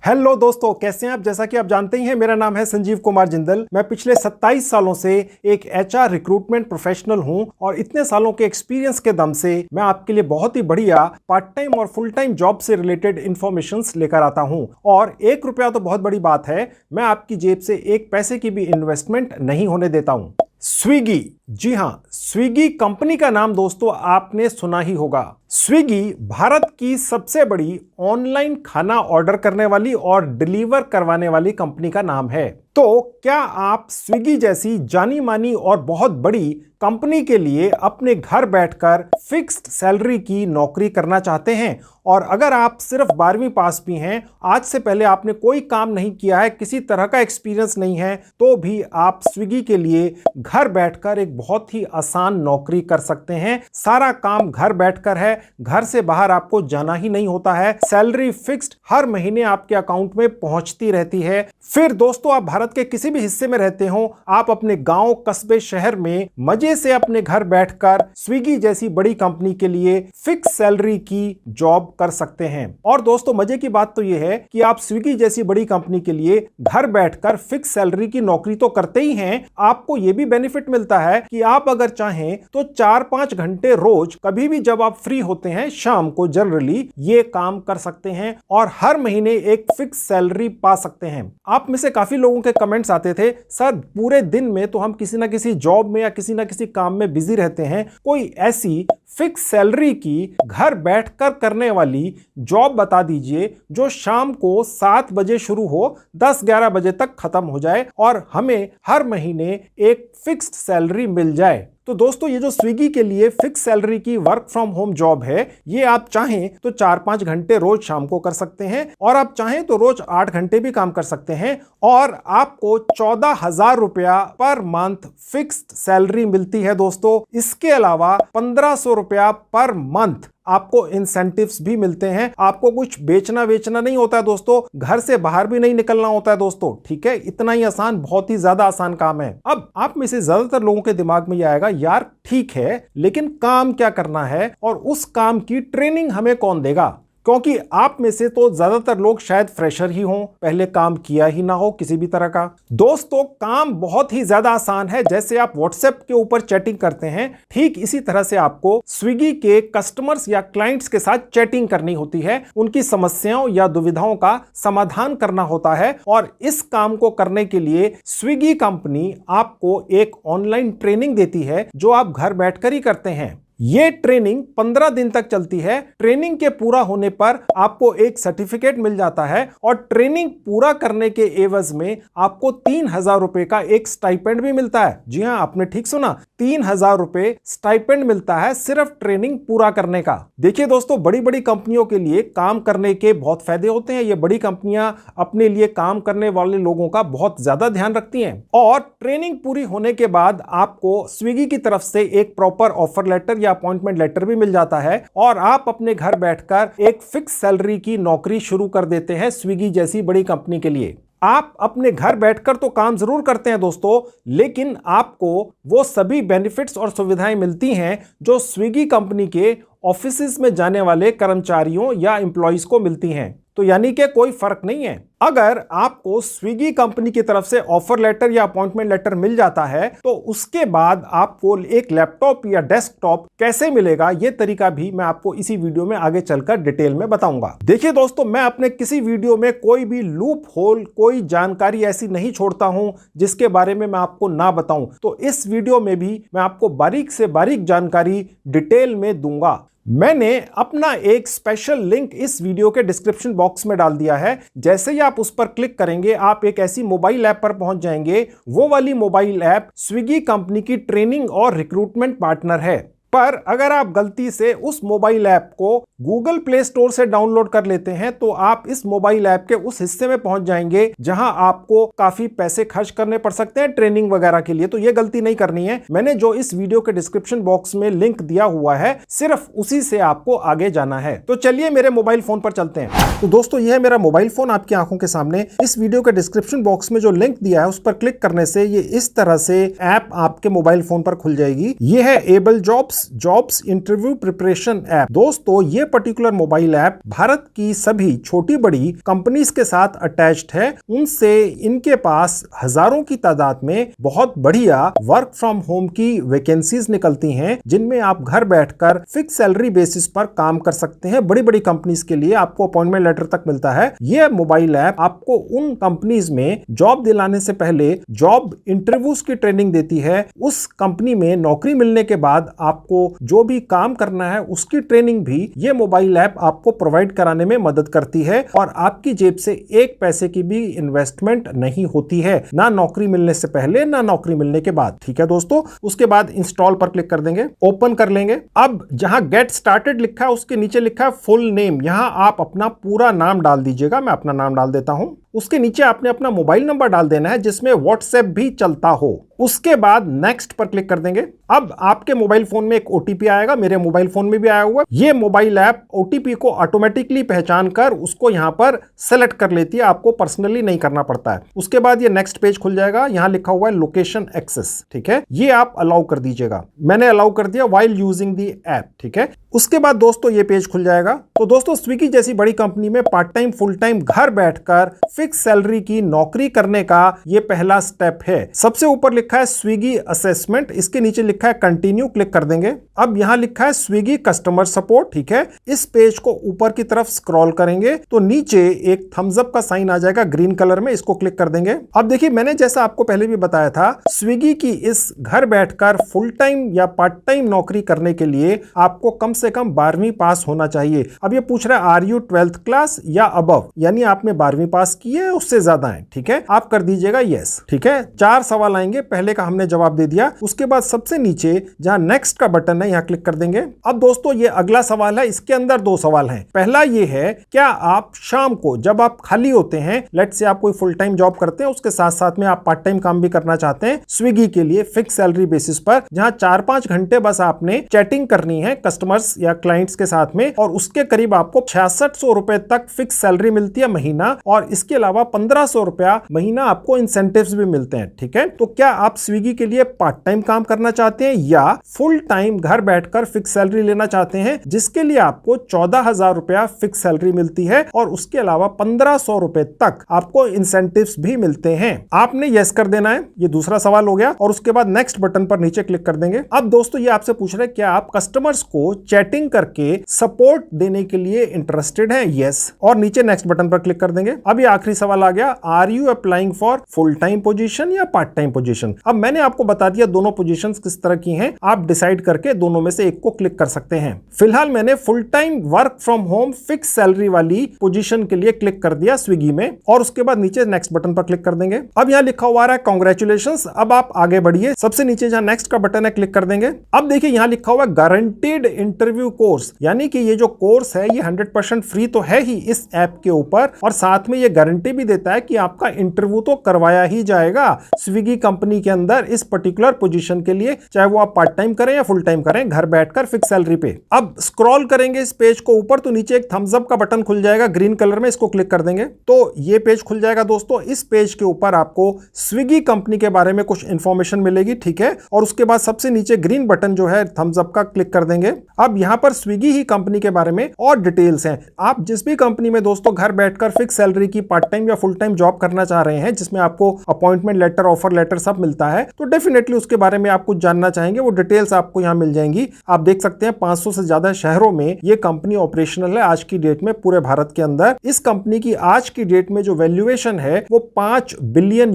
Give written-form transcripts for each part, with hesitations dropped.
Hello दोस्तों, कैसे हैं आप। जैसा कि आप जानते ही हैं, मेरा नाम है संजीव कुमार जिंदल। मैं पिछले 27 सालों से एक एचआर रिक्रूटमेंट प्रोफेशनल हूं और इतने सालों के एक्सपीरियंस के दम से मैं आपके लिए बहुत ही बढ़िया पार्ट टाइम और फुल टाइम जॉब से रिलेटेड इंफॉर्मेशंस लेकर आता हूं। और 1 रुपया तो बहुत बड़ी बात है, मैं आपकी जेब से 1 पैसे की भी इन्वेस्टमेंट नहीं होने देता हूं। स्विगी, जी हां, स्विगी कंपनी का नाम दोस्तों आपने सुना ही होगा। स्विगी भारत की सबसे बड़ी ऑनलाइन खाना ऑर्डर करने वाली और डिलीवर करवाने वाली कंपनी का नाम है। तो क्या आप स्विगी जैसी जानी मानी और बहुत बड़ी कंपनी के लिए अपने घर बैठकर फिक्स्ड सैलरी की नौकरी करना चाहते हैं? और अगर आप सिर्फ 12वीं पास भी हैं, आज से पहले आपने कोई काम नहीं किया है, किसी तरह का एक्सपीरियंस नहीं है, तो भी आप स्विगी के लिए घर बैठकर एक बहुत ही आसान नौकरी कर सकते हैं। सारा काम घर बैठकर है, घर से बाहर आपको जाना ही नहीं होता है। सैलरी फिक्स्ड हर महीने आपके अकाउंट में पहुंचती रहती है। फिर दोस्तों, आप भारत के किसी भी हिस्से में रहते हो, आप अपने गांव, कस्बे, शहर में मजे से अपने घर बैठकर स्विगी जैसी बड़ी कंपनी के लिए फिक्स सैलरी की जॉब कर सकते हैं। और दोस्तों, मजे की बात तो यह है कि आप स्विगी जैसी बड़ी कंपनी के लिए घर बैठकर फिक्स सैलरी की नौकरी तो करते ही हैं, आपको यह भी बेनिफिट मिलता है कि आप अगर चाहें तो 4-5 घंटे रोज कभी भी जब आप फ्री होते हैं, शाम को जनरली ये काम कर सकते हैं और हर महीने एक फिक्स सैलरी पा सकते हैं। आप में से काफी लोगों के कमेंट्स आते थे, सर पूरे दिन में तो हम किसी ना किसी जॉब में या किसी ना किसी काम में बिजी रहते हैं, कोई ऐसी फिक्स सैलरी की घर बैठकर करने वाली जॉब बता दीजिए जो शाम को 7 बजे शुरू हो, 10-11 बजे तक खत्म हो जाए और हमें हर महीने एक फिक्स्ड सैलरी मिल जाए। तो दोस्तों, ये जो स्विगी के लिए फिक्स सैलरी की वर्क फ्रॉम होम जॉब है, ये आप चाहें तो 4-5 घंटे रोज शाम को कर सकते हैं और आप चाहें तो रोज 8 घंटे भी काम कर सकते हैं और आपको 14,000 रुपया पर मंथ फिक्स्ड सैलरी मिलती है दोस्तों। इसके अलावा 1,500 रुपया पर मंथ आपको इंसेंटिव्स भी मिलते हैं। आपको कुछ बेचना नहीं होता है दोस्तों, घर से बाहर भी नहीं निकलना होता है दोस्तों। ठीक है, इतना ही आसान, बहुत ही ज्यादा आसान काम है। अब आप में से ज्यादातर लोगों के दिमाग में यह आएगा, यार ठीक है, लेकिन काम क्या करना है और उस काम की ट्रेनिंग हमें कौन देगा? क्योंकि आप में से तो ज्यादातर लोग शायद फ्रेशर ही हों, पहले काम किया ही ना हो किसी भी तरह का। दोस्तों, काम बहुत ही ज्यादा आसान है। जैसे आप व्हाट्सएप के ऊपर चैटिंग करते हैं, ठीक इसी तरह से आपको स्विगी के कस्टमर्स या क्लाइंट्स के साथ चैटिंग करनी होती है, उनकी समस्याओं या दुविधाओं का समाधान करना होता है। और इस काम को करने के लिए स्विगी कंपनी आपको एक ऑनलाइन ट्रेनिंग देती है जो आप घर बैठकर ही करते हैं। ये ट्रेनिंग 15 दिन तक चलती है। ट्रेनिंग के पूरा होने पर आपको एक सर्टिफिकेट मिल जाता है और ट्रेनिंग पूरा करने के एवज में आपको 3,000 रुपए का एक स्टाइपेंड भी मिलता है। जी हां, आपने ठीक सुना, 3,000 रुपए स्टाइपेंड मिलता है सिर्फ ट्रेनिंग पूरा करने का। देखिए दोस्तों, बड़ी बड़ी कंपनियों के लिए काम करने के बहुत फायदे होते हैं। ये बड़ी कंपनियां अपने लिए काम करने वाले लोगों का बहुत ज्यादा ध्यान रखती हैं और ट्रेनिंग पूरी होने के बाद आपको स्विगी की तरफ से एक प्रॉपर ऑफर लेटर या अपॉइंटमेंट लेटर भी मिल जाता है और आप अपने घर बैठकर एक फिक्स सैलरी की नौकरी शुरू कर देते हैं स्विगी जैसी बड़ी कंपनी के लिए। आप अपने घर बैठकर तो काम जरूर करते हैं दोस्तों, लेकिन आपको वो सभी बेनिफिट्स और सुविधाएं मिलती हैं जो स्विगी कंपनी के ऑफिसेज में जाने वाले कर्मचारियों या एम्प्लॉइज को मिलती हैं। तो यानी कि कोई फर्क नहीं है। अगर आपको स्विगी कंपनी की तरफ से ऑफर लेटर या अपॉइंटमेंट लेटर मिल जाता है, तो उसके बाद आपको एक लैपटॉप या डेस्कटॉप कैसे मिलेगा, यह तरीका भी मैं आपको इसी वीडियो में आगे चलकर डिटेल में बताऊंगा। देखिए दोस्तों, मैं अपने किसी वीडियो में कोई भी लूप होल, कोई जानकारी ऐसी नहीं छोड़ता हूं जिसके बारे में मैं आपको ना बताऊं। तो इस वीडियो में भी मैं आपको बारीक से बारीक जानकारी डिटेल में दूंगा। मैंने अपना एक स्पेशल लिंक इस वीडियो के डिस्क्रिप्शन बॉक्स में डाल दिया है। जैसे ही आप उस पर क्लिक करेंगे, आप एक ऐसी मोबाइल ऐप पर पहुंच जाएंगे। वो वाली मोबाइल ऐप स्विगी कंपनी की ट्रेनिंग और रिक्रूटमेंट पार्टनर है। पर अगर आप गलती से उस मोबाइल ऐप को गूगल प्ले स्टोर से डाउनलोड कर लेते हैं, तो आप इस मोबाइल ऐप के उस हिस्से में पहुंच जाएंगे जहां आपको काफी पैसे खर्च करने पड़ सकते हैं ट्रेनिंग वगैरह के लिए। तो यह गलती नहीं करनी है। मैंने जो इस वीडियो के डिस्क्रिप्शन बॉक्स में लिंक दिया हुआ है, सिर्फ उसी से आपको आगे जाना है। तो चलिए मेरे मोबाइल फोन पर चलते हैं। तो दोस्तों, यह है मेरा मोबाइल फोन आपकी आंखों के सामने। इस वीडियो के डिस्क्रिप्शन बॉक्स में जो लिंक दिया है, उस पर क्लिक करने से ये इस तरह से ऐप आपके मोबाइल फोन पर खुल जाएगी। यह है able jobs interview preparation app. दोस्तों, ये ये पर्टिकुलर मोबाइल ऐप भारत की सभी छोटी बड़ी कंपनीज के साथ अटैच्ड है। उनसे इनके पास हजारों की तादाद में बहुत बढ़िया वर्क फ्रॉम होम की वैकेंसीज निकलती हैं, जिनमें आप घर बैठकर फिक्स सैलरी बेसिस पर काम कर सकते हैं। बड़ी बड़ी कंपनीज के लिए आपको अपॉइंटमेंट लेटर तक मिलता है। यह मोबाइल ऐप आपको उन कंपनीज में जॉब दिलाने से पहले जॉब इंटरव्यूज की ट्रेनिंग देती है। उस कंपनी में नौकरी मिलने के बाद आपको जो भी काम करना है उसकी ट्रेनिंग भी यह मोबाइल ऐप आपको प्रोवाइड कराने में मदद करती है, और आपकी जेब से एक पैसे की भी इन्वेस्टमेंट नहीं होती है, ना नौकरी मिलने से पहले ना नौकरी मिलने के बाद। ठीक है दोस्तों, उसके बाद इंस्टॉल पर क्लिक कर देंगे, ओपन कर लेंगे। अब जहां गेट स्टार्टेड लिखा है उसके नीचे लिखा है फुल नेम, यहां आप अपना पूरा नाम डाल दीजिएगा। मैं अपना नाम डाल देता हूं। उसके नीचे आपने अपना मोबाइल नंबर डाल देना है जिसमें व्हाट्सएप भी चलता हो। उसके बाद नेक्स्ट पर क्लिक कर देंगे। अब आपके मोबाइल फोन में एक ओटीपी आएगा, मेरे मोबाइल फोन में भी आया हुआ। ये मोबाइल ऐप ओटीपी को ऑटोमेटिकली पहचान कर उसको यहां पर सेलेक्ट कर लेती है, आपको पर्सनली नहीं करना पड़ता है। उसके बाद ये नेक्स्ट पेज खुल जाएगा, यहां लिखा हुआ है लोकेशन एक्सेस। ठीक है, ये आप अलाउ कर दीजिएगा। मैंने अलाउ कर दिया व्हाइल यूजिंग दी ऐप। ठीक है, उसके बाद दोस्तों ये पेज खुल जाएगा। तो दोस्तों स्विगी जैसी बड़ी कंपनी में पार्ट टाइम फुल टाइम घर बैठकर फिक्स सैलरी की नौकरी करने का ये पहला स्टेप है। सबसे ऊपर लिखा है स्विगी असेसमेंट, इसके नीचे लिखा है कंटिन्यू, क्लिक कर देंगे। अब यहां लिखा है स्विगी कस्टमर सपोर्ट। ठीक है, इस पेज को ऊपर की तरफ स्क्रॉल करेंगे तो नीचे एक थम्स अप का साइन आ जाएगा ग्रीन कलर में, इसको क्लिक कर देंगे। अब देखिए मैंने जैसा आपको पहले भी बताया था, स्विगी की इस घर बैठकर फुल टाइम या पार्ट टाइम नौकरी करने के लिए आपको कम से कम 12वीं पास होना चाहिए। अब ये पूछ रहा है आर यू 12th क्लास या अबव, यानी आपने 12वीं पास की है उससे ज्यादा है। ठीक है, आप कर दीजिएगा यस। ठीक है, 4 सवाल आएंगे, पहले का हमने जवाब दे दिया। उसके बाद सबसे नीचे जहां नेक्स्ट का बटन है यहां क्लिक कर देंगे। अब दोस्तों ये अगला सवाल है, इसके अंदर 2 सवाल हैं। पहला ये है, क्या आप शाम को जब आप खाली होते हैं, लेट से आप कोई फुल टाइम जॉब करते हैं उसके साथ साथ में आप पार्ट टाइम काम भी करना चाहते हैं स्विगी के लिए फिक्स सैलरी बेसिस पर, जहां 4-5 घंटे बस आपने चैटिंग करनी है कस्टमर्स या क्लाइंट्स के साथ में, और उसके करीब आपको 6600 रुपए तक फिक्स सैलरी मिलती है महीना, और इसके अलावा 1500 रुपया महीना आपको इंसेंटिव्स भी मिलते हैं। ठीक है, तो क्या आप स्विगी के लिए पार्ट टाइम काम करना चाहते हैं या फुल टाइम घर बैठकर फिक्स सैलरी लेना चाहते हैं, जिसके लिए आपको 14,000 रुपया फिक्स सैलरी मिलती है और उसके अलावा 1500 रुपए तक आपको इंसेंटिव्स भी मिलते हैं। आपने यस कर देना है, ये दूसरा सवाल हो गया, और उसके बाद नेक्स्ट बटन पर नीचे क्लिक कर देंगे। अब दोस्तों ये आपसे पूछ रहे हैं क्या आप कस्टमर्स को चैटिंग करके सपोर्ट देने के लिए इंटरेस्टेड हैं, यस, और नीचे नेक्स्ट बटन पर क्लिक कर देंगे। अब ये आखिरी सवाल आ गया, are you applying for full time position या पार्ट टाइम पोजीशन। अब मैंने आपको बता दिया दोनों पोजीशंस किस तरह की हैं, आप डिसाइड करके दोनों में से एक को क्लिक कर सकते हैं। फिलहाल मैंने full time work from home fix salary वाली पोजीशन के लिए क्लिक कर दिया स्विगी में, और उसके बाद नीचे नेक्स्ट बटन पर क्लिक कर देंगे। अब यहाँ लिखा हुआ है कांग्रेचुलेशंस। अब आप आगे बढ़िए, सबसे नीचे जहां नेक्स्ट का बटन है क्लिक कर देंगे। अब देखिए यहाँ लिखा हुआ है गारंटीड इंटरव्यू कोर्स, यानी कि ये जो कोर्स है ये 100% फ्री तो है ही इस ऐप के ऊपर, और साथ में ये गारंटी भी देता है कि आपका इंटरव्यू तो करवाया ही जाएगा स्विगी कंपनी के अंदर इस पर्टिकुलर पोजीशन के लिए, चाहे वो आप पार्ट टाइम करें या फुल टाइम करें, घर बैठकर फिक्स सैलरी पे। अब स्क्रॉल करेंगे इस पेज को ऊपर तो नीचे एक थम्स अप का बटन खुल जाएगा ग्रीन कलर में, इसको क्लिक कर देंगे तो ये पेज खुल जाएगा। दोस्तों इस पेज के ऊपर आपको स्विगी कंपनी के बारे में कुछ इंफॉर्मेशन मिलेगी। ठीक है, और उसके बाद सबसे नीचे ग्रीन बटन जो है थम्स अप का क्लिक कर देंगे। अब यहां पर स्विगी ही कंपनी के बारे में और डिटेल्स हैं। आप जिस भी कंपनी में दोस्तों घर बैठकर फिक्स सैलरी की पार्ट टाइम या फुल टाइम जॉब करना चाह रहे हैं, जिसमें आपको अपॉइंटमेंट लेटर, ऑफर लेटर सब मिलता है, तो डेफिनेटली उसके बारे में आप कुछ जानना चाहेंगे, वो डिटेल्स आपको यहां मिल जाएंगी। आप देख सकते हैं 500 से ज्यादा शहरों में ये कंपनी ऑपरेशनल है आज की डेट में पूरे भारत के अंदर। इस कंपनी की आज की डेट में जो वैल्यूएशन है वो $5 बिलियन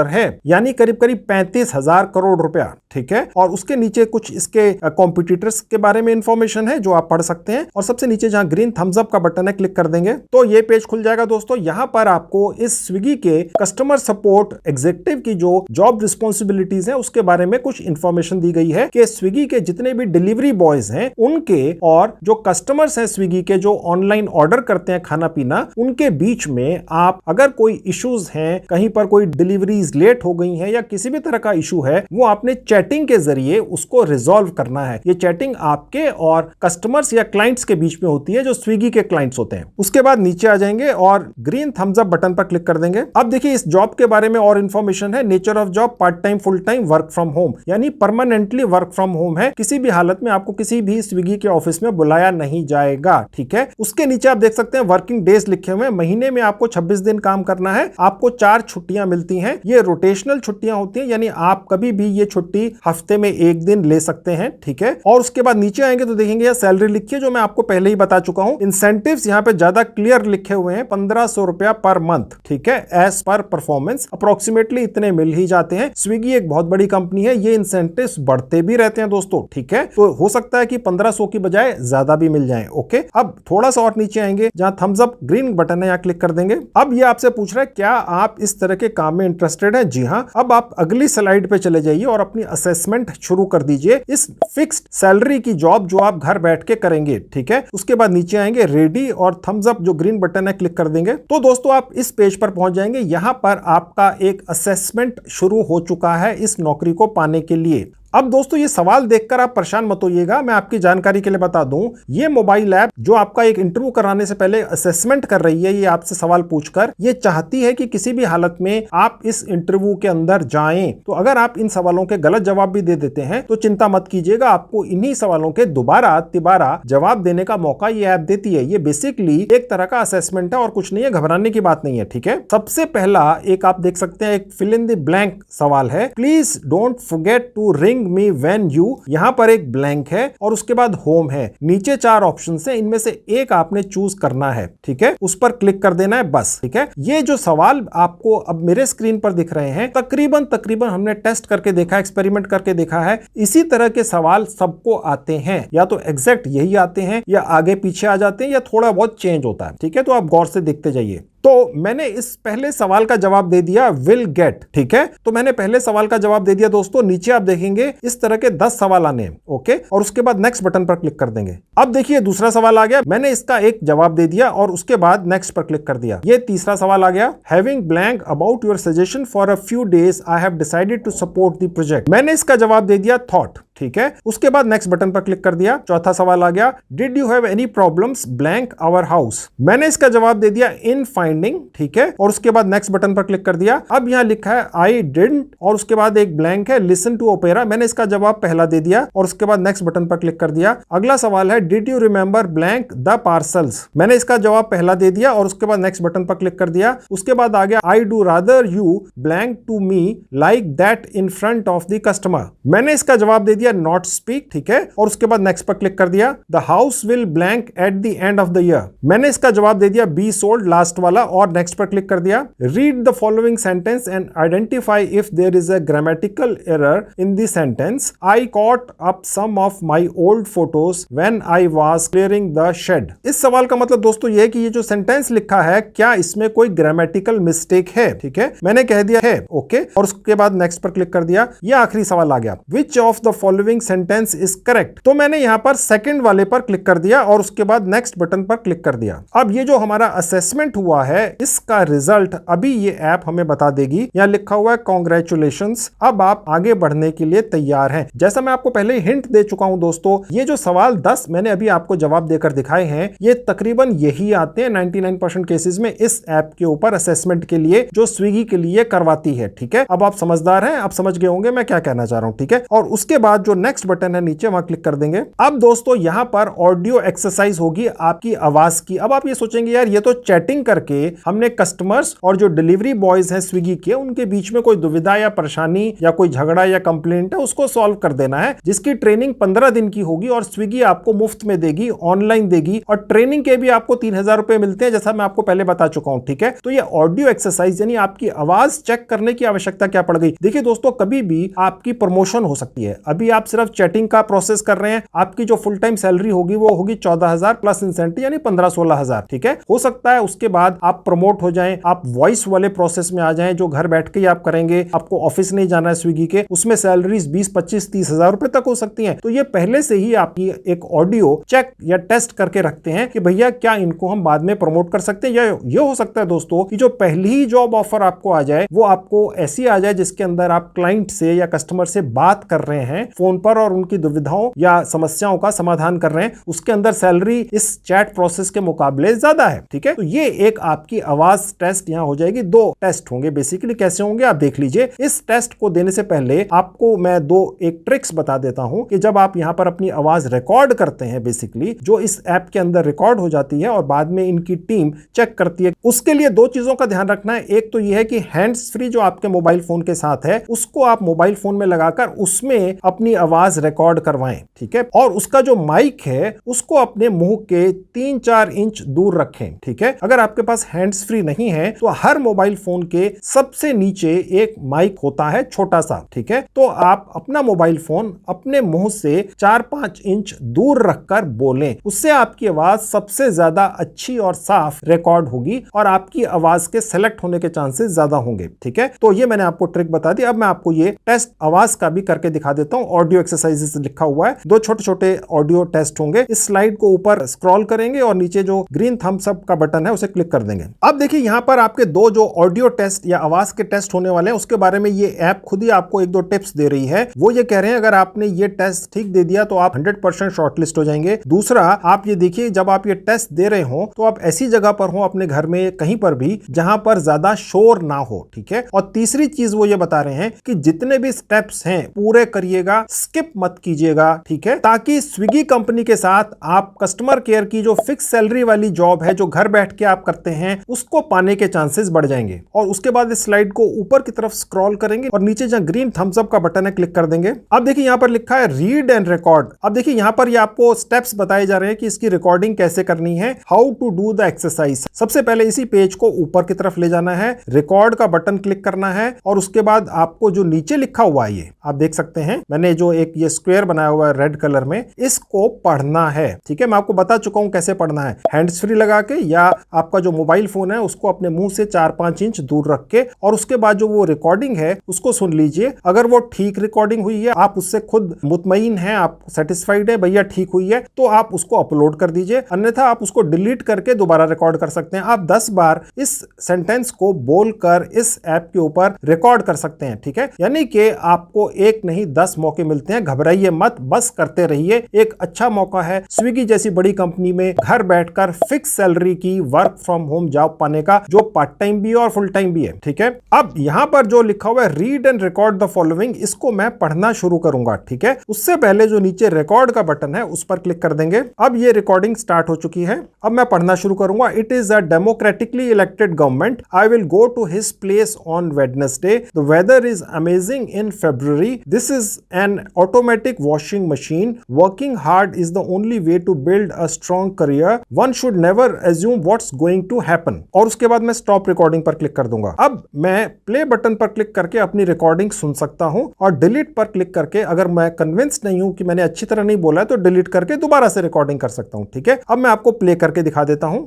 है, यानी करीब करीब 35,000 करोड़ रुपया। ठीक है, और उसके नीचे कुछ इसके कॉम्पिटिटर्स के बारे में इंफॉर्मेशन है जो आप पढ़ सकते हैं, और सबसे नीचे जहां ग्रीन थम्स अप का बटन है क्लिक कर देंगे तो ये पेज खुल जाएगा। दोस्तों यहां पर आपको इस स्विगी के कस्टमर सपोर्ट एग्जीक्यूटिव की जो जॉब रिस्पॉन्सिबिलिटीज है उसके बारे में कुछ इंफॉर्मेशन दी गई है कि स्विगी के जितने भी डिलीवरी बॉयज हैं उनके और जो कस्टमर्स हैं स्विगी के जो ऑनलाइन ऑर्डर करते हैं खाना पीना, उनके बीच में आप अगर कोई इश्यूज हैं, कहीं पर कोई डिलीवरीज लेट हो गई हैं या किसी भी तरह का इशू है, वो आपने चैटिंग के जरिए उसको रिजॉल्व करना है। ये चैटिंग आपके और कस्टमर्स या क्लाइंट्स के बीच में होती है, जो स्विगी के क्लाइंट्स होते हैं। उसके बाद नीचे आ जाएंगे और ग्रीन थम्स अप बटन पर क्लिक कर देंगे। अब देखिए इस जॉब के बारे में और इंफॉर्मेशन है। Nature of job part time, full time, work from home, यानी परमानेंटली वर्क फ्रॉम होम है। किसी भी हालत में आपको किसी भी स्विगी के ऑफिस में बुलाया नहीं जाएगा, ठीक है। उसके नीचे आप देख सकते हैं वर्किंग डेज लिखे हुए हैं। महीने में आपको 26 दिन काम करना है। आपको 4 छुट्टियां मिलती हैं। ये रोटेशनल छुट्टियां होती हैं, यानी आप कभी भी ये छुट्टी हफ्ते में 1 दिन ले सकते हैं, ठीक है। और उसके बाद नीचे आएंगे तो देखेंगे यह सैलरी लिखी है, जो मैं आपको पहले ही बता चुका हूं। इंसेंटिव्स यहाँ पे ज्यादा क्लियर लिखे हुए हैं, 1500 रुपया पर मंथ, ठीक है, एज पर परफॉर्मेंस। अप्रोक्सीमेटली इतने मिल ही जाते हैं। स्विगी एक बहुत बड़ी कंपनी है, ये इंसेंटिव्स बढ़ते भी रहते हैं दोस्तों, ठीक है। तो हो सकता है कि 1500 की बजाय ज्यादा भी मिल जाए, ओके। अब थोड़ा सा और नीचे आएंगे, जहां थम्स अप ग्रीन बटन है, यहाँ क्लिक कर देंगे। अब ये आपसे पूछ रहा है क्या आप इस तरह के काम में इंटरेस्टेड है? जी हाँ। अब आप अगली स्लाइड पे चले जाइए और अपनी असेसमेंट शुरू कर दीजिए इस फिक्स्ड सैलरी की जॉब जो आप घर बैठ के करेंगे, ठीक है। उसके बाद नीचे आएंगे रेडी और थम्स अप जो ग्रीन बटन है क्लिक कर देंगे। तो दोस्तों आप इस पेज पर पहुंच जाएंगे। यहां पर आपका एक असेसमेंट शुरू हो चुका है इस नौकरी को पाने के लिए। अब दोस्तों ये सवाल देखकर आप परेशान मत होइएगा, मैं आपकी जानकारी के लिए बता दूं, ये मोबाइल ऐप जो आपका एक इंटरव्यू कराने से पहले असेसमेंट कर रही है, ये आपसे सवाल पूछकर ये चाहती है कि किसी भी हालत में आप इस इंटरव्यू के अंदर जाएं। तो अगर आप इन सवालों के गलत जवाब भी दे देते हैं तो चिंता मत कीजिएगा, आपको इन्हीं सवालों के दोबारा तिबारा जवाब देने का मौका ये ऐप देती है। ये बेसिकली एक तरह का असेसमेंट है और कुछ नहीं है, घबराने की बात नहीं है, ठीक है। सबसे पहला एक आप देख सकते हैं, एक फिल इन द ब्लैंक सवाल है। Please don't forget to ring me when you, यहां पर एक ब्लैंक है और उसके बाद होम है। नीचे 4 ऑप्शंस हैं, इनमें से एक आपने चूज करना है, ठीक है। उस पर क्लिक कर देना है बस, ठीक है। ये जो सवाल आपको अब मेरे स्क्रीन पर दिख रहे हैं, तकरीबन हमने टेस्ट करके देखा, एक्सपेरिमेंट करके देखा है, इसी तरह के सवाल सबको आते हैं। या तो एग्जैक्ट यही आते हैं या आगे पीछे आ जाते हैं या थोड़ा बहुत चेंज होता है, ठीक है। तो आप गौर से देखते जाइए। तो मैंने इस पहले सवाल का जवाब दे दिया विल गेट, ठीक है। तो मैंने पहले सवाल का जवाब दे दिया दोस्तों। नीचे आप देखेंगे इस तरह के 10 सवाल आने हैं, ओके। और उसके बाद नेक्स्ट बटन पर क्लिक कर देंगे। अब देखिए दूसरा सवाल आ गया, मैंने इसका एक जवाब दे दिया और उसके बाद नेक्स्ट पर क्लिक कर दिया। ये तीसरा सवाल आ गया, having blank about your suggestion for a few days I have decided to support the project. मैंने इसका जवाब दे दिया थॉट, ठीक है। उसके बाद नेक्स्ट बटन पर क्लिक कर दिया। चौथा सवाल आ गया, did you have any problems blank our house. मैंने इसका जवाब दे दिया इन फाइंडिंग, ठीक है। और उसके बाद नेक्स्ट बटन पर क्लिक कर दिया। अब यहां लिखा है आई डिडंट और उसके बाद एक ब्लैंक है लिसन टू ओपेरा। मैंने इसका जवाब पहला दे दिया और उसके बाद नेक्स्ट बटन पर क्लिक कर दिया। अगला सवाल है did you remember blank the parcels. मैंने इसका जवाब पहला दे दिया और उसके बाद नेक्स्ट बटन पर क्लिक कर दिया। उसके बाद आ गया I do rather you blank to me like that in front of the customer. मैंने इसका जवाब दे दिया नॉट स्पीक, ठीक है। और उसके बाद नेक्स्ट पर क्लिक कर दिया। The house will blank at the end of the year. मैंने इसका जवाब दे दिया बी सोल्ड, लास्ट वाला, और नेक्स्ट पर क्लिक कर दिया। Read the following sentence and identify if there is a grammatical error in the sentence. I caught up some of my old photos when I was clearing the shed. इस सवाल का मतलब दोस्तों ये है कि ये जो सेंटेंस लिखा है क्या इसमें कोई ग्रामेटिकल मिस्टेक है, ठीक है। मैंने कह दिया है, ओके। और उसके बाद नेक्स्ट पर क्लिक कर दिया। ये आखिरी सवाल आ गया, which of the following sentence is correct. तो मैंने यहां पर सेकंड वाले पर क्लिक कर दिया और उसके बाद नेक्स्ट बटन पर क्लिक कर दिया। अब ये जो हमारा असेसमेंट हुआ है इसका रिजल्ट अभी ये ऐप हमें बता देगी। यहां लिखा हुआ है कांग्रेचुलेशंस, अब आप आगे बढ़ने के लिए तैयार हैं। जैसा मैं आपको पहले हिंट दे चुका हूं दोस्तों, ये जो सवाल 10 मैंने अभी आपको जवाब देकर दिखाए हैं, ये तकरीबन यही आते हैं 99% केसेस में इस ऐप के ऊपर असेसमेंट के लिए जो स्विगी के लिए करवाती है, ठीक है। अब आप समझदार हैं, आप समझ गए होंगे मैं क्या कहना चाह रहा हूं, ठीक है। और उसके बाद जो नेक्स्ट बटन है नीचे, वहां क्लिक कर देंगे। अब दोस्तों यहां पर ऑडियो एक्सरसाइज होगी आपकी आवाज की। अब आप ये सोचेंगे यार ये तो चैटिंग करके हमने कस्टमर्स और जो डिलीवरी बॉयज हैं स्विगी के, उनके बीच में कोई दुविधा या परेशानी या कोई झगड़ा या कंप्लेंट है उसको सॉल्व कर देना है, जिसकी ट्रेनिंग 15 दिन की होगी और स्विगी आपको मुफ्त में देगी, ऑनलाइन देगी, और ट्रेनिंग के भी आपको 3000 रुपए मिलते हैं, जैसा मैं आपको पहले बता चुका हूं, ठीक है। तो ये ऑडियो एक्सरसाइज यानी आपकी आवाज चेक करने की आवश्यकता क्या पड़ गई। देखिए दोस्तों, कभी भी आपकी प्रमोशन हो सकती है। अभी आप सिर्फ चैटिंग का प्रोसेस कर रहे हैं, आपकी जो फुल टाइम सैलरी होगी वो होगी 14,000 प्लस इंसेंटिव यानी 15-16,000, ठीक है। हो सकता है उसके बाद आप प्रमोट हो जाएं, आप वॉइस वाले प्रोसेस में आ जाएं, जो घर बैठ के ही आप करेंगे, आपको ऑफिस नहीं जाना है स्विगी के, उसमें सैलरीज 20-25-30,000 रुपए तक हो सकती हैं। तो ये पहले से ही आपकी एक ऑडियो चेक या टेस्ट करके रखते हैं कि भैया क्या इनको हम बाद में प्रमोट कर सकते हैं। या ये हो सकता है दोस्तों कि जो पहली ही जॉब ऑफर आपको आ जाए वो आपको ऐसी आ जाए जिसके अंदर आप क्लाइंट से या कस्टमर से बात कर रहे हैं फोन पर और उनकी दुविधाओं या समस्याओं का समाधान कर रहे हैं, उसके अंदर सैलरी इस चैट प्रोसेस के मुकाबले ज्यादा है। ठीक है, तो ये एक आपकी आवाज टेस्ट यहां हो जाएगी। 2 टेस्ट होंगे बेसिकली, कैसे होंगे आप देख लीजिए। इस टेस्ट को देने से पहले आपको मैं 2 एक ट्रिक्स बता देता हूं कि जब आप यहां पर अपनी आवाज रिकॉर्ड करते हैं, बेसिकली जो इस ऐप के अंदर रिकॉर्ड हो जाती है और बाद में इनकी टीम चेक करती है, उसके लिए 2 चीजों का ध्यान रखना है। एक तो यह है कि हैंड्स फ्री जो आपके मोबाइल फोन के साथ है, उसको आप मोबाइल फोन में लगाकर उसमें अपनी आवाज रिकॉर्ड करवाएं। ठीक है, और उसका जो माइक है उसको अपने मुंह के 3-4 इंच दूर रखें। ठीक है, अगर आपके पास हैंड्स फ्री नहीं है तो हर मोबाइल फोन के सबसे नीचे एक माइक होता है, छोटा सा। ठीक है, तो आप अपना मोबाइल फोन अपने मुंह से 4-5 इंच दूर रखकर बोलें, उससे आपकी आवाज सबसे ज्यादा अच्छी और साफ रिकॉर्ड होगी और आपकी आवाज के सेलेक्ट होने के चांसेस ज्यादा होंगे। ठीक है, तो ये मैंने आपको ट्रिक बता दी। अब मैं आपको ये टेस्ट आवाज का भी करके दिखा देता हूं। ऑडियो एक्सरसाइजेस लिखा हुआ है, 2 छोटे-छोटे ऑडियो टेस्ट होंगे। इस स्लाइड को ऊपर स्क्रॉल करेंगे और नीचे जो ग्रीन थम्स अप का बटन है उसे क्लिक कर देंगे। अब देखिए यहां पर आपके 2 जो ऑडियो टेस्ट या आवाज के टेस्ट होने वाले हैं, उसके बारे में ये ऐप खुद ही आपको 1-2 टिप्स दे रही है। वो ये कह रहे हैं अगर आपने ये टेस्ट ठीक दे दिया तो आप 100% शॉर्टलिस्ट हो जाएंगे। दूसरा, आप ये देखिए जब आप ये टेस्ट दे रहे हो तो आप ऐसी जगह पर हो अपने घर में कहीं पर भी जहां पर ज्यादा शोर ना हो। ठीक है, और तीसरी चीज वो ये बता रहे हैं कि जितने भी स्टेप्स हैं पूरे करिएगा, स्किप मत कीजिएगा। ठीक है, ताकि स्विगी कंपनी के साथ आप कस्टमर केयर की जो फिक्स सैलरी वाली जॉब है जो घर बैठ के आप करते हैं उसको पाने के चांसेस बढ़ जाएंगे। और उसके बाद इस स्लाइड को ऊपर की तरफ स्क्रॉल करेंगे और नीचे जहां ग्रीन थम्स अप का बटन है क्लिक कर देंगे। अब देखिए यहां पर लिखा है रीड एंड रिकॉर्ड। अब देखिए यहां पर ये आपको स्टेप्स बताए जा रहे हैं कि इसकी रिकॉर्डिंग कैसे करनी है, how to do the exercise. सबसे पहले इसी पेज को ऊपर की तरफ ले जाना है, रिकॉर्ड का बटन क्लिक करना है और उसके बाद आपको जो नीचे लिखा हुआ है, ये आप देख सकते हैं, मैंने जो एक ये स्क्वायर बनाया हुआ है रेड कलर में, इसको पढ़ना है। ठीक है, मैं आपको बता चुका हूं कैसे पढ़ना है। हैंड्स फ्री लगा के या आपका जो मोबाइल फोन है उसको अपने मुंह से 4-5 इंच दूर रख के, और उसके बाद जो वो रिकॉर्डिंग है उसको सुन लीजिए। अगर वो ठीक रिकॉर्डिंग हुई है, आप उससे खुद मुतमईन हैं, आप सेटिस्फाइड है भैया ठीक हुई है, तो आप उसको अपलोड कर दीजिए। अन्यथा आप उसको डिलीट करके दोबारा रिकॉर्ड कर सकते हैं। आप 10 बार इस सेंटेंस को बोलकर इस ऐप के ऊपर रिकॉर्ड कर सकते हैं। ठीक है, यानी कि आपको 1 नहीं 10 मौके मिलते हैं। घबराइए मत, बस करते रहिए। एक अच्छा मौका है स्विगी जैसी बड़ी कंपनी में घर बैठकर फिक्स सैलरी की वर्क फ्रॉम होम जॉब पाने का, जो पार्ट टाइम भी है और फुल टाइम भी है। ठीक है, अब यहां पर जो लिखा हुआ है read and record the following, इसको मैं पढ़ना शुरू करूंगा। ठीक है, उससे पहले जो नीचे रिकॉर्ड का बटन है उस पर क्लिक कर देंगे। अब ये रिकॉर्डिंग स्टार्ट हो चुकी है। अब मैं पढ़ना शुरू करूंगा। It is a democratically elected government. I will go to his place on Wednesday. The weather is amazing in February. This is an automatic washing machine. Working hard is the only way to build a strong career. One should never assume what's going to happen. और उसके बाद मैं stop recording पर click कर दूंगा। अब मैं play button पर क्लिक करके अपनी रिकॉर्डिंग सुन सकता हूं और डिलीट पर क्लिक करके, अगर मैं कन्विंस्ड नहीं हूं कि मैंने अच्छी तरह नहीं बोला है, तो डिलीट करके दोबारा से रिकॉर्डिंग कर सकता हूं। ठीक है, अब मैं आपको प्ले करके दिखा देता हूं।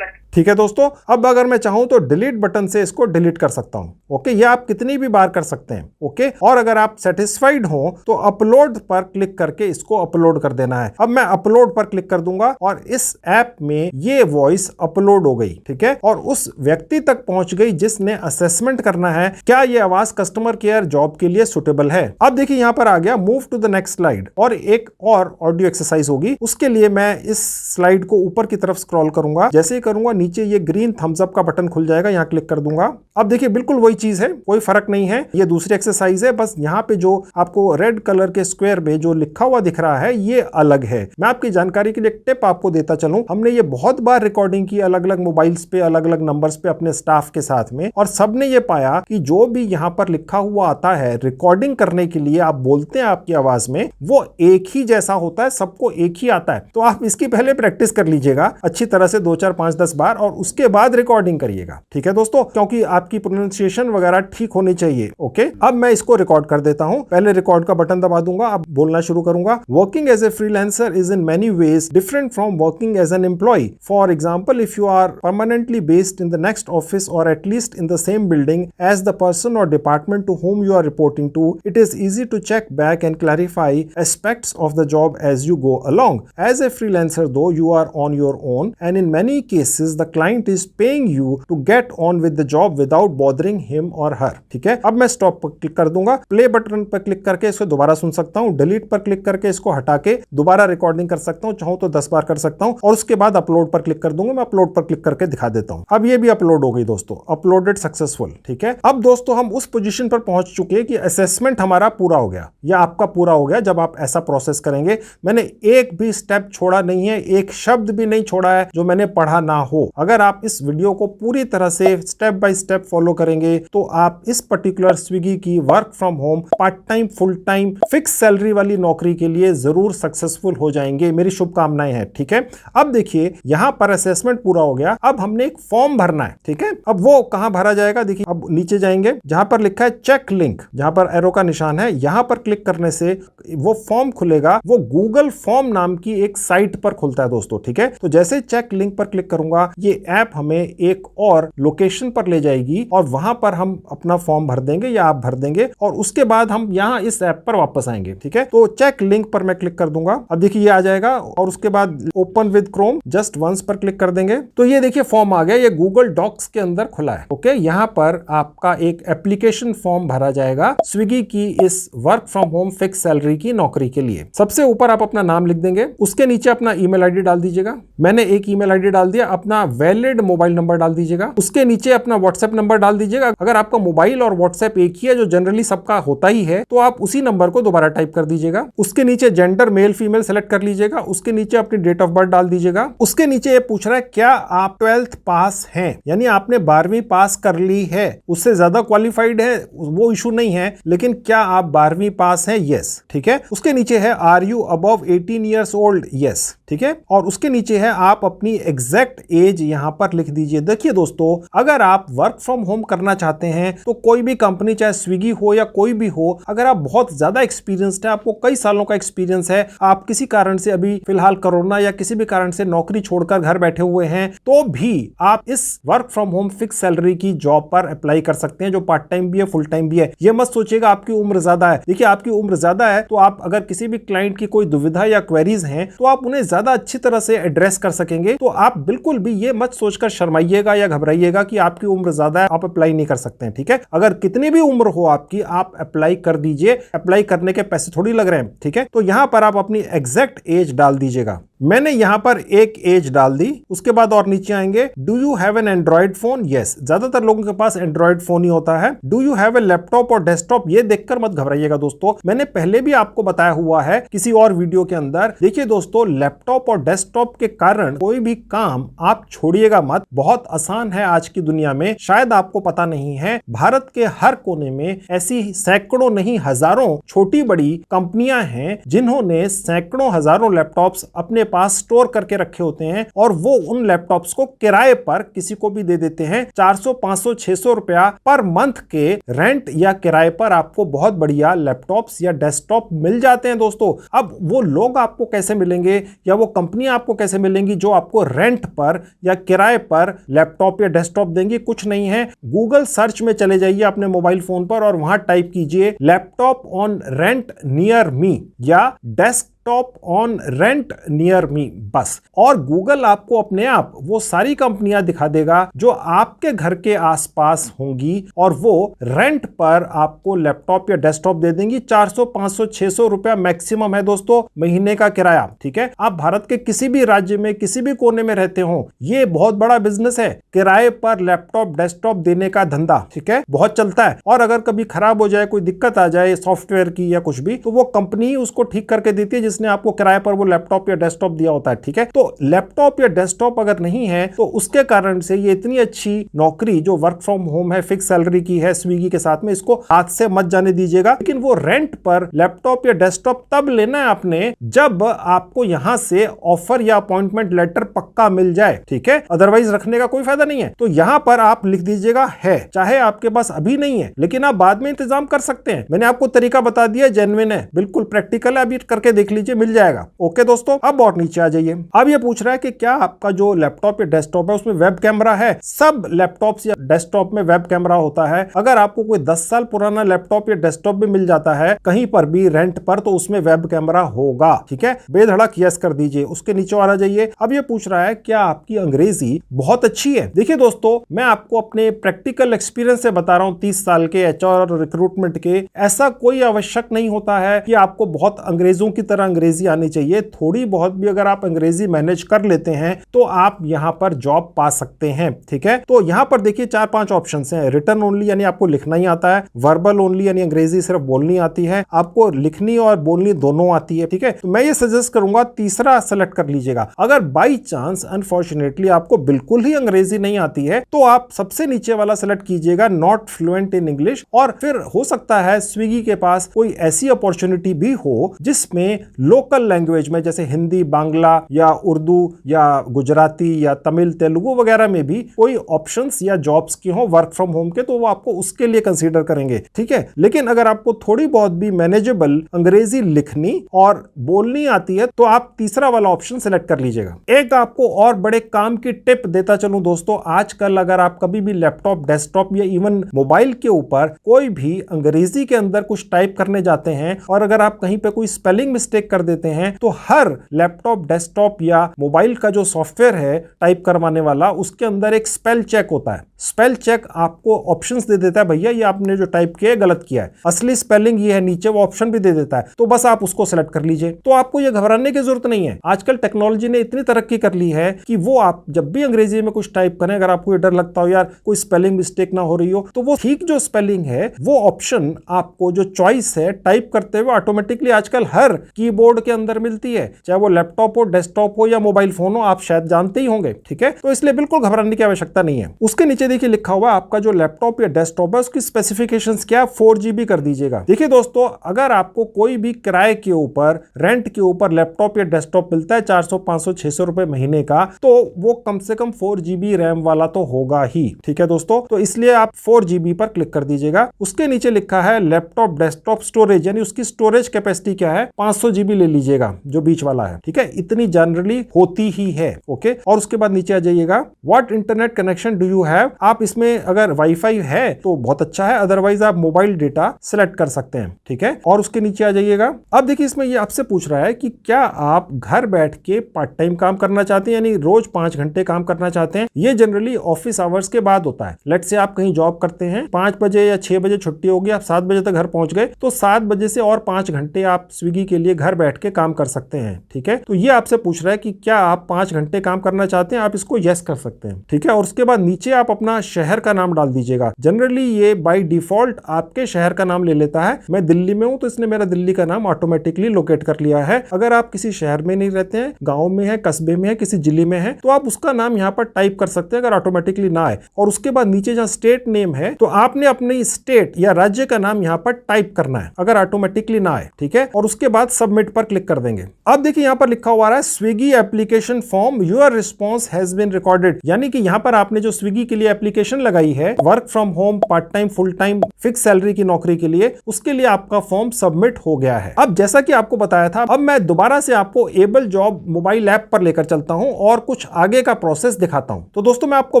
ठीक है दोस्तों, अब अगर मैं चाहूं तो डिलीट बटन से इसको डिलीट कर सकता हूं। ओके, ये आप कितनी भी बार कर सकते हैं। ओके, और अगर आप सेटिस्फाइड हो तो अपलोड पर क्लिक करके इसको अपलोड कर देना है। अब मैं अपलोड पर क्लिक कर दूंगा और इस ऐप में ये वॉइस अपलोड हो गई। ठीक है, और उस व्यक्ति तक पहुंच गई जिसने असेसमेंट करना है क्या ये आवाज कस्टमर केयर जॉब के लिए सुटेबल है। अब देखिए यहां पर आ गया move to the next slide, और एक और ऑडियो एक्सरसाइज होगी। उसके लिए मैं इस स्लाइड को ऊपर की तरफ स्क्रॉल करूंगा। जैसे ही करूंगा नीचे ये ग्रीन थम्स अप का बटन खुल जाएगा, यहां क्लिक कर दूंगा। अब देखिए बिल्कुल वही चीज है, कोई फर्क नहीं है। ये दूसरी एक्सरसाइज है, बस यहां पे जो आपको रेड कलर के स्क्वायर में जो लिखा हुआ दिख रहा है ये अलग है। मैं आपकी जानकारी के लिए एक टिप आपको देता चलूं, हमने ये बहुत बार रिकॉर्डिंग की अलग अलग मोबाइल्स पे, अलग अलग नंबर्स पे अपने स्टाफ के साथ में, और सबने ये पाया कि जो भी यहां पर लिखा हुआ आता है रिकॉर्डिंग करने के लिए आप बोलते हैं आपकी आवाज में, वो एक ही जैसा होता है, सबको एक ही आता है। तो आप इसकी पहले प्रैक्टिस कर लीजिएगा अच्छी तरह से 2, 4, 5, 10 बार, और उसके बाद रिकॉर्डिंग करिएगा। ठीक है दोस्तों, क्योंकि आपकी प्रोनाउंसिएशन वगैरह ठीक होनी चाहिए। ओके, अब मैं इसको रिकॉर्ड कर देता हूं। पहले रिकॉर्ड का बटन दबा दूंगा, अब बोलना शुरू करूंगा। Working as a freelancer is in many ways different from working as an employ. For example, if you are permanently based in the next office or at least in the same building as the person or department to whom you are reporting to, it is easy to check back and clarify aspects of the job as you go along. As a freelancer though, you are on your own, and in many cases the client is paying you to get on with the job without bothering him और her. ठीक है, अब मैं stop पर click कर दूंगा, play button पर click करके इसको दोबारा सुन सकता हूं, डिलीट पर क्लिक करके इसको हटा के दोबारा रिकॉर्डिंग कर सकता हूं, चाहूं तो 10 बार कर सकता हूं, और उसके बाद अपलोड पर क्लिक कर दूंगा। मैं अपलोड पर क्लिक करके दिखा देता हूं। अब ये भी अपलोड हो गई दोस्तों, अपलोडेड सक्सेसफुल। ठीक है, अब दोस्तों हम उस पोजीशन पर पहुंच चुके हैं कि असेसमेंट हमारा पूरा हो गया या आपका पूरा हो गया। जब आप ऐसा प्रोसेस करेंगे, मैंने एक भी स्टेप छोड़ा नहीं है, एक शब्द भी नहीं छोड़ा है जो मैंने पढ़ा ना हो। अगर आप इस वीडियो को पूरी तरह से स्टेप बाय स्टेप फॉलो करेंगे तो आप इस पर्टिकुलर स्विगी की work from home part time full time fix salary वाली नौकरी के लिए जरूर सक्सेसफुल हो जाएंगे। मेरी शुभकामनाएं हैं। ठीक है, अब देखिए यहां पर असेसमेंट पूरा हो गया। अब हमने एक फॉर्म भरना है। ठीक है, अब वो कहां भरा जाएगा, देखिए अब नीचे जाएंगे, जहां पर लिखा है चेक लिंक, जहां पर एरो का निशान है, यहां पर क्लिक करने से वो फॉर्म खुलेगा। वो गूगल फॉर्म नाम की एक साइट पर खुलता है दोस्तों। ठीक है, तो जैसे चेक लिंक पर क्लिक करूंगा, ये ऐप हमें एक और लोकेशन पर ले जाएगी और वहां पर हम अपना फॉर्म भर देंगे या आप भर देंगे, और उसके बाद हम यहां इस ऐप पर वापस आएंगे। ठीक है, तो चेक लिंक पर मैं क्लिक कर दूंगा। अब देखिए ये आ जाएगा, और उसके बाद open with Chrome just once पर क्लिक कर देंगे तो ये देखिए फॉर्म आ गया। ये गूगल डॉक्स के अंदर खुला है। ओके, यहां पर आपका एक एप्लीकेशन फॉर्म भरा जाएगा स्विगी की इस work from home fix salary की नौकरी के लिए। सबसे ऊपर आप अपना नाम लिख देंगे, उसके नीचे अपना ईमेल आईडी डाल दीजिएगा। मैंने एक ईमेल आईडी डाल दिया, अपना वैलिड मोबाइल नंबर डाल दीजिएगा। उसके नीचे अपना व्हाट्सएप नंबर डाल दीजिएगा। अगर आपका मोबाइल और व्हाट्सएप एक ही है, जो जनरली सबका होता ही है, तो आप उसी नंबर को दोबारा टाइप कर दीजिएगा। उसके नीचे जेंडर मेल फीमेल सेलेक्ट कर लीजिएगा। उसके नीचे अपनी डेट ऑफ बर्थ डाल दीजिएगा। उसके नीचे ये पूछ रहा है क्या आप 12th पास हैं, यानी आपने 12वीं पास कर ली है। उससे ज्यादा क्वालिफाइड है वो इशू नहीं है, लेकिन क्या आप 12वीं पास हैं? यस। ठीक है, उसके नीचे है are you above 18 years old? Yes. ठीक है, और उसके नीचे है आप अपनी एग्जैक्ट एज यहां पर लिख दीजिए। देखिए दोस्तों, अगर आप वर्क फ्रॉम होम करना चाहते हैं तो कोई भी कंपनी, चाहे स्विगी हो या कोई भी हो, अगर आप बहुत ज्यादा एक्सपीरियंस्ड है, आपको कई सालों का एक्सपीरियंस है, आप किसी कारण से अभी फिलहाल कोरोना या किसी भी कारण से नौकरी छोड़कर घर बैठे हुए हैं, तो भी आप इस work from home fix salary की जॉब पर अप्लाई कर सकते हैं, जो पार्ट टाइम भी है फुल टाइम भी है। ये मत सोचिएगा आपकी उम्र ज्यादा है। देखिए आपकी उम्र ज्यादा है तो आप अगर किसी भी क्लाइंट की कोई दुविधा या क्वेरीज हैं तो आप उन्हें ज्यादा अच्छी तरह से एड्रेस कर सकेंगे। तो आप बिल्कुल भी ये मत सोचकर शर्माइएगा या घबराइएगा कि आपकी उम्र ज्यादा है, आप अप्लाई नहीं कर सकते हैं। ठीक है, अगर कितनी भी उम्र हो आपकी, आप अप्लाई कर दीजिए। अप्लाई करने के पैसे थोड़ी लग रहे हैं। ठीक है, तो यहां पर आप अपनी एग्जैक्ट एज डाल दीजिएगा। मैंने यहां पर एक एज डाल दी। उसके बाद और नीचे आएंगे, do you have an Android phone? Yes, ज्यादातर लोगों के पास एंड्रॉइड फोन ही होता है। Do you have a laptop और डेस्कटॉप? ये देखकर मत घबराइएगा दोस्तों, मैंने पहले भी आपको बताया हुआ है किसी और वीडियो के अंदर। देखिए दोस्तों, लैपटॉप और डेस्कटॉप के कारण कोई भी काम आप छोड़िएगा मत। बहुत आसान है आज की दुनिया में। शायद आपको पता नहीं है, भारत के हर कोने में ऐसी सैकड़ों नहीं हजारों छोटी बड़ी कंपनियां हैं जिन्होंने सैकड़ों हजारों लैपटॉप्स अपने पास स्टोर करके रखे होते हैं, और वो उन लैपटॉप्स को किराए पर किसी को भी दे देते हैं। 400, 500, 600 रुपया पर मंथ के रेंट या किराए पर आपको बहुत बढ़िया लैपटॉप्स या डेस्कटॉप मिल जाते हैं दोस्तों। अब वो लोग आपको कैसे मिलेंगे या वो कंपनियां आपको कैसे मिलेंगी जो आपको रेंट पर या किराए पर लैपटॉप या डेस्कटॉप देंगी? कुछ नहीं है। गूगल सर्च में चले जाइए अपने मोबाइल फोन पर और वहां टाइप कीजिए laptop on rent near me या desk on rent near me, बस। और गूगल आपको अपने आप वो सारी कंपनियां दिखा देगा जो आपके घर के आसपास होंगी, और वो रेंट पर आपको लैपटॉप या डेस्कटॉप दे देंगी। 400, 500, 600 रुपया मैक्सिमम है दोस्तों महीने का किराया। ठीक है, आप भारत के किसी भी राज्य में किसी भी कोने में रहते हो, ये बहुत बड़ा बिजनेस है, किराए पर लैपटॉप डेस्कटॉप देने का धंधा। ठीक है, बहुत चलता है। और अगर कभी खराब हो जाए, कोई दिक्कत आ जाए सॉफ्टवेयर की या कुछ भी, तो वो कंपनी ही उसको ठीक करके देती है जिसने आपको किराए पर वो लैपटॉप या डेस्कटॉप दिया होता है। ठीक है, तो लैपटॉप या डेस्कटॉप अगर नहीं है तो उसके कारण से ये इतनी अच्छी नौकरी जो वर्क फ्रॉम होम है, फिक्स सैलरी की है स्विगी के साथ में, इसको हाथ से मत जाने दीजिएगा। लेकिन वो रेंट पर लैपटॉप या डेस्कटॉप तब लेना है आपने जब आपको यहां से ऑफर या अपॉइंटमेंट लेटर पक्का मिल जाए। ठीक है, अदरवाइज रखने का कोई फायदा नहीं है। तो यहां पर आप लिख दीजिएगा है, चाहे आपके पास अभी नहीं है लेकिन आप बाद में इंतजाम कर सकते हैं। मैंने आपको तरीका बता दिया, जेन्युइन है, बिल्कुल प्रैक्टिकल है, अभी करके देख लीजिए। दीजिए, मिल जाएगा। ओके दोस्तों, अब और नीचे आ जाइए। अब ये पूछ रहा है कि क्या आपका जो लैपटॉप या डेस्कटॉप है उसमें वेब कैमरा है। सब लैपटॉप्स या डेस्कटॉप में वेब कैमरा होता है। अगर आपको कोई 10 साल पुराना लैपटॉप या डेस्कटॉप भी मिल जाता है कहीं पर भी रेंट पर, तो उसमें वेब कैमरा होगा। ठीक है, बेधड़क यस कर दीजिए। उसके नीचे और आ जाइए। अब ये पूछ रहा है क्या आपकी अंग्रेजी बहुत अच्छी है। देखिए दोस्तों, मैं आपको अपने प्रैक्टिकल एक्सपीरियंस से बता रहा हूं, 30 साल के एचआर और रिक्रूटमेंट के, ऐसा कोई आवश्यक नहीं होता है कि आपको बहुत अंग्रेजों की तरह अंग्रेजी आनी चाहिए। थोड़ी बहुत भी अगर आप अंग्रेजी मैनेज कर लेते हैं तो आप यहां पर जॉब पा सकते हैं। ठीक है, तो यहां पर देखिए 4-5 ऑप्शन हैं। रिटन ओनली यानी आपको लिखना ही आता है, वर्बल ओनली यानी अंग्रेजी सिर्फ बोलनी आती है, आपको लिखनी और बोलनी दोनों आती है। ठीक है, तो मैं ये सजेस्ट करूंगा तीसरा सेलेक्ट कर लीजिएगा। अगर बाई चांस अनफॉर्चुनेटली आपको बिल्कुल ही अंग्रेजी नहीं आती है तो आप सबसे नीचे वाला सेलेक्ट कीजिएगा, नॉट फ्लुएंट इन इंग्लिश। और फिर हो सकता है स्विगी के पास कोई ऐसी अपॉर्चुनिटी भी हो जिसमें लोकल लैंग्वेज में, जैसे हिंदी, बांग्ला या उर्दू या गुजराती या तमिल, तेलुगु वगैरह में भी कोई ऑप्शंस या जॉब्स की हो वर्क फ्रॉम होम के, तो वो आपको उसके लिए कंसीडर करेंगे। ठीक है, लेकिन अगर आपको थोड़ी बहुत भी मैनेजेबल अंग्रेजी लिखनी और बोलनी आती है तो आप तीसरा वाला ऑप्शन सेलेक्ट कर लीजिएगा। एक आपको और बड़े काम की टिप देता चलूं दोस्तों, आजकल अगर आप कभी भी लैपटॉप, डेस्कटॉप या इवन मोबाइल के ऊपर कोई भी अंग्रेजी के अंदर कुछ टाइप करने जाते हैं और अगर आप कहीं पे कोई स्पेलिंग मिस्टेक कर देते हैं तो हर लैपटॉप, डेस्कटॉप या मोबाइल का जो सॉफ्टवेयर है टाइप करवाने वाला, उसके अंदर एक स्पेल चेक होता है। स्पेल चेक आपको ऑप्शंस दे देता है, भैया ये आपने जो टाइप किया है गलत किया है, असली स्पेलिंग ये है, नीचे वो ऑप्शन भी दे देता है। तो बस आप उसको सेलेक्ट कर लीजिए। तो आपको ये घबराने की जरूरत नहीं है। आजकल टेक्नोलॉजी ने इतनी तरक्की कर ली है कि वो आप जब भी अंग्रेजी में कुछ टाइप करें, अगर आपको ये डर लगता हो यार कोई स्पेलिंग मिस्टेक ना हो रही हो, तो वो ठीक जो स्पेलिंग है वो ऑप्शन आपको जो चॉइस है टाइप करते हुए ऑटोमेटिकली आजकल हर कीबोर्ड के अंदर मिलती है, चाहे वो लैपटॉप हो, डेस्कटॉप हो या मोबाइल फोन हो, आप शायद जानते ही होंगे। ठीक है, तो इसलिए बिल्कुल घबराने की आवश्यकता नहीं है। उसके नीचे देखिए लिखा हुआ आपका जो लैपटॉप या डेस्कटॉप है उसकी स्पेसिफिकेशंस क्या, 4GB कर दीजिएगा। देखिए दोस्तों, अगर आपको कोई भी किराए के ऊपर, रेंट के ऊपर लैपटॉप या डेस्कटॉप मिलता है 400, 500, 600 रुपए महीने का, तो वो कम से कम 4GB रैम वाला तो होगा ही। ठीक है दोस्तों, तो इसलिए आप 4GB पर क्लिक कर दीजिएगा। उसके नीचे लिखा है लैपटॉप डेस्कटॉप स्टोरेज, यानी उसकी स्टोरेज कैपेसिटी क्या है, 500GB ले लीजिएगा, जो बीच वाला है। ठीक है, इतनी जनरली होती ही है। ओके, और उसके बाद नीचे आ जाइएगा, what internet connection do you have. आप इसमें अगर वाईफाई है तो बहुत अच्छा है, अदरवाइज आप मोबाइल डेटा सेलेक्ट कर सकते हैं। ठीक है, और उसके नीचे आ जाइएगा। अब देखिए इसमें ये आपसे पूछ रहा है कि क्या आप घर बैठ के पार्ट टाइम काम करना चाहते हैं, यानी रोज 5 घंटे काम करना चाहते हैं। ये जनरली ऑफिस आवर्स के बाद होता है। लेट से आप कहीं जॉब करते हैं, 5 बजे या 6 बजे छुट्टी होगी, आप 7 बजे तक घर पहुंच गए, तो 7 बजे से और 5 घंटे आप स्विगी के लिए घर बैठ के काम कर सकते हैं। ठीक है, तो ये आपसे पूछ रहा है कि क्या आप 5 घंटे काम करना चाहते हैं, आप इसको यस कर सकते हैं। ठीक है, और उसके बाद नीचे आप अपना शहर का नाम डाल दीजिएगा। जनरली ये बाय डिफॉल्ट आपके शहर का नाम ले लेता है। मैं दिल्ली में हूं तो इसने मेरा दिल्ली का नाम ऑटोमेटिकली लोकेट कर लिया है। अगर आप किसी शहर में नहीं रहते हैं, गांव में है, कस्बे में है, किसी जिले में है, तो आप उसका नाम यहां पर टाइप कर सकते हैं अगर ऑटोमेटिकली ना आए। और उसके बाद नीचे जहां स्टेट नेम है तो आपने अपनी स्टेट या राज्य का नाम यहां पर टाइप करना है अगर ऑटोमेटिकली ना आए। ठीक है, और उसके बाद सबमिट पर क्लिक कर देंगे। अब देखिए यहां पर लिखा हुआ है Swiggy application form, your response has been recorded, यानी कि यहां पर आपने जो स्विगी के लिए एप्लीकेशन लगाई है work from home, part time, full time, fix salary की नौकरी के लिए, उसके लिए आपका फॉर्म सबमिट हो गया है। अब जैसा कि आपको बताया था, अब मैं दोबारा से आपको एबल जॉब मोबाइल ऐप पर लेकर चलता हूं और कुछ आगे का प्रोसेस दिखाता हूं। तो दोस्तों मैं आपको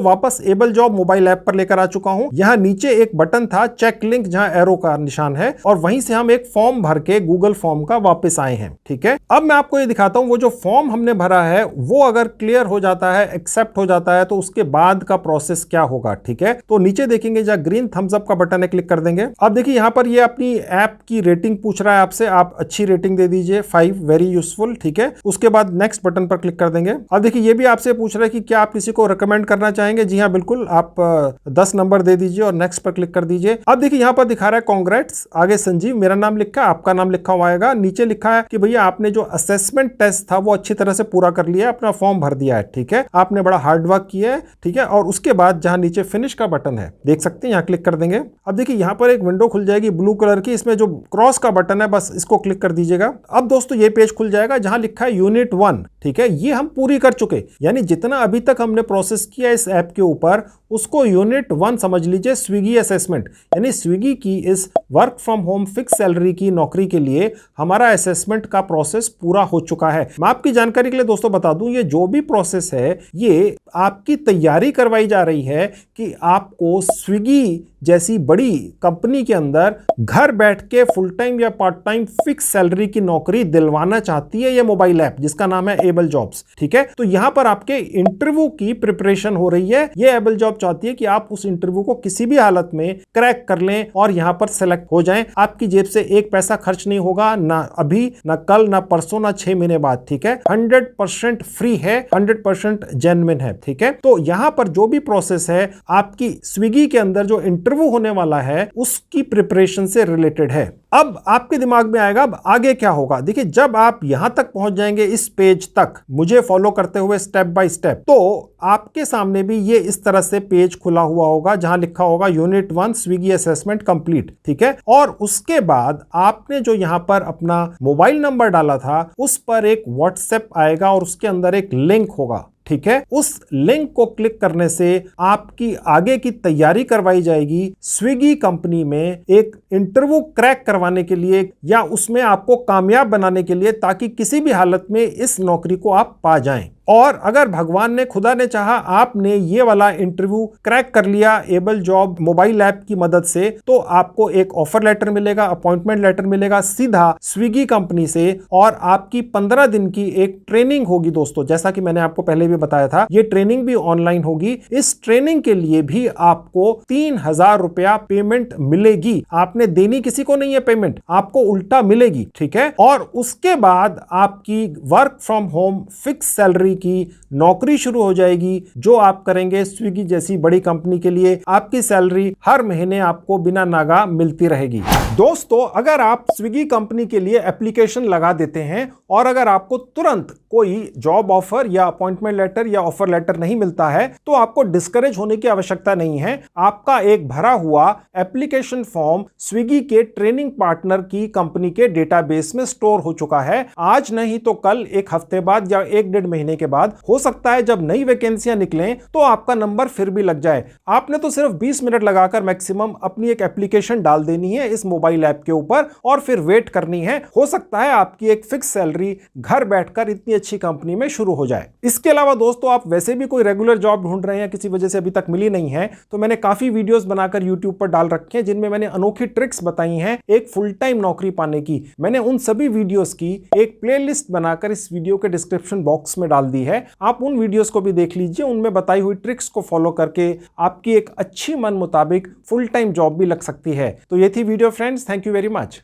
वापस एबल जॉब मोबाइल ऐप पर लेकर आ चुका हूं। यहां नीचे एक बटन था चेक लिंक, जहां एरो का निशान है, और वहीं से हम एक फॉर्म भर के गूगल फॉर्म का वापस आए हैं। ठीक है, अब मैं आपको ये दिखाता हूं वो जो फॉर्म हमने भरा है वो अगर क्लियर हो जाता है, एक्सेप्ट हो जाता है, तो उसके बाद का प्रोसेस क्या होगा। ठीक है, तो नीचे देखेंगे जहां ग्रीन थम्स अप का बटन है, क्लिक कर देंगे। अब देखिए यहां पर ये अपनी ऐप की रेटिंग पूछ रहा है आपसे, आप अच्छी रेटिंग दे दीजिए, 5 वेरी यूजफुल। ठीक है, उसके बाद नेक्स्ट बटन पर क्लिक कर देंगे। अब देखिए ये भी आपसे पूछ रहा है कि क्या आप किसी को रिकमेंड करना चाहेंगे। जी हाँ बिल्कुल, आप 10 नंबर दे दीजिए और नेक्स्ट पर क्लिक कर दीजिए। अब देखिए यहां पर दिखा रहा है कांग्रेट्स, आगे संजीव मेरा नाम लिखा है, आपका नाम लिखा हुआ आएगा, नीचे लिखा है कि भैया आपने जो असेसमेंट टेस्ट था वो अच्छी तरह से पूरा कर लिया है, अपना फॉर्म भर दिया है। ठीक है, आपने बड़ा हार्ड वर्क किया है। ठीक है, और उसके बाद जहां नीचे फिनिश का बटन है देख सकते हैं, यहां क्लिक कर देंगे। अब देखिए यहां पर एक विंडो खुल जाएगी ब्लू कलर की, इसमें जो क्रॉस का बटन है बस इसको क्लिक कर दीजिएगा। अब दोस्तों ये पेज खुल जाएगा जहां लिखा है यूनिट 1, ठीक है, ये हम पूरी कर चुके। यानी जितना अभी तक हमने प्रोसेस किया इस ऐप के ऊपर, उसको यूनिट 1 समझ लीजिए, स्विगी असेसमेंट। यानी स्विगी की इस work from home fix salary की नौकरी के लिए हमारा असेसमेंट का प्रोसेस पूरा हो चुका है। मैं आपकी जानकारी के लिए दोस्तों बता दूं, ये जो भी प्रोसेस है ये आपकी तैयारी करवाई जा रही है कि आपको स्विगी जैसी बड़ी कंपनी के अंदर घर बैठ के फुल टाइम या पार्ट टाइम फिक्स सैलरी की नौकरी दिलवाना चाहती है ये मोबाइल ऐप, जिसका नाम है एबल जॉब्स। ठीक है, तो यहां पर आपके इंटरव्यू की प्रिपरेशन हो रही है। ये एबल जॉब चाहती है कि आप उस इंटरव्यू को किसी भी हालत में क्रैक कर लें और यहां पर सेलेक्ट हो जाएं। आपकी जेब से एक पैसा खर्च नहीं होगा, ना अभी, ना कल, ना परसों, ना 6 महीने बाद। ठीक है, 100% फ्री है, 100% जेन्युइन है। ठीक है, तो यहां पर जो भी प्रोसेस है आपकी स्विगी के अंदर जो इंटरव्यू होने वाला है उसकी प्रिपरेशन से रिलेटेड है। अब आपके दिमाग में आएगा अब आगे क्या होगा। देखिए, जब आप यहां तक पहुंच जाएंगे इस पेज तक मुझे फॉलो करते हुए स्टेप बाय स्टेप, तो आपके सामने भी ये इस तरह से पेज खुला हुआ होगा जहां लिखा होगा यूनिट 1 स्विगी असेसमेंट कंप्लीट। ठीक है, और उसके बाद आपने जो यहां पर अपना मोबाइल नंबर डाला था उस पर एक व्हाट्सएप आएगा और उसके अंदर एक लिंक होगा। ठीक है, उस लिंक को क्लिक करने से आपकी आगे की तैयारी करवाई जाएगी स्विगी कंपनी में एक इंटरव्यू क्रैक करवाने के लिए या उसमें आपको कामयाब बनाने के लिए, ताकि किसी भी हालत में इस नौकरी को आप पा जाएं। और अगर भगवान ने, खुदा ने चाहा, आपने ये वाला इंटरव्यू क्रैक कर लिया एबल जॉब मोबाइल ऐप की मदद से, तो आपको एक ऑफर लेटर मिलेगा, अपॉइंटमेंट लेटर मिलेगा सीधा स्विगी कंपनी से, और आपकी 15 दिन की एक ट्रेनिंग होगी दोस्तों। जैसा कि मैंने आपको पहले भी बताया था, ये ट्रेनिंग भी ऑनलाइन होगी। इस ट्रेनिंग के लिए भी आपको 3000 रुपया पेमेंट मिलेगी। आपने देनी किसी को नहीं है पेमेंट, आपको उल्टा मिलेगी। ठीक है, और उसके बाद आपकी work from home fix salary की नौकरी शुरू हो जाएगी, जो आप करेंगे स्विगी जैसी बड़ी कंपनी के लिए। आपकी सैलरी हर महीने आपको बिना नागा मिलती रहेगी। दोस्तों, अगर आप स्विगी कंपनी के लिए एप्लीकेशन लगा देते हैं और अगर आपको तुरंत कोई जॉब ऑफर या अपॉइंटमेंट लेटर या ऑफर लेटर नहीं मिलता है, तो आपको डिस्करेज होने की आवश्यकता नहीं है। आपका एक भरा हुआ एप्लीकेशन फॉर्म स्विगी के ट्रेनिंग पार्टनर की कंपनी के डेटाबेस में स्टोर हो चुका है। आज नहीं तो कल, एक हफ्ते बाद या 1-1.5 महीने के बाद, हो सकता है जब नई वैकेंसियां निकलें तो आपका नंबर फिर भी लग जाए। आपने तो सिर्फ 20 मिनट लगाकर मैक्सिमम अपनी एक एप्लीकेशन डाल देनी है इस मोबाइल ऐप के ऊपर और फिर वेट करनी है। हो सकता है आपकी एक फिक्स सैलरी घर बैठकर इतनी अच्छी कंपनी में शुरू हो जाए। इसके अलावा दोस्तों, आप वैसे भी कोई रेगुलर जॉब ढूंढ रहे हैं, किसी वजह से अभी तक मिली नहीं है, तो मैंने काफी वीडियोस बनाकर यूट्यूब पर डाल रखे हैं जिनमें मैंने अनोखी ट्रिक्स बताई हैं एक फुल टाइम नौकरी पाने की। मैंने उन सभी वीडियोस की एक प्लेलिस्ट बनाकर इस वीडियो के डिस्क्रिप्शन बॉक्स में डाल दी है। आप उन वीडियोस को भी देख लीजिए, उनमें बताई हुई ट्रिक्स को फॉलो करके आपकी एक अच्छी मन मुताबिक फुल टाइम जॉब भी लग सकती है। तो ये थी video friends, thank you very much.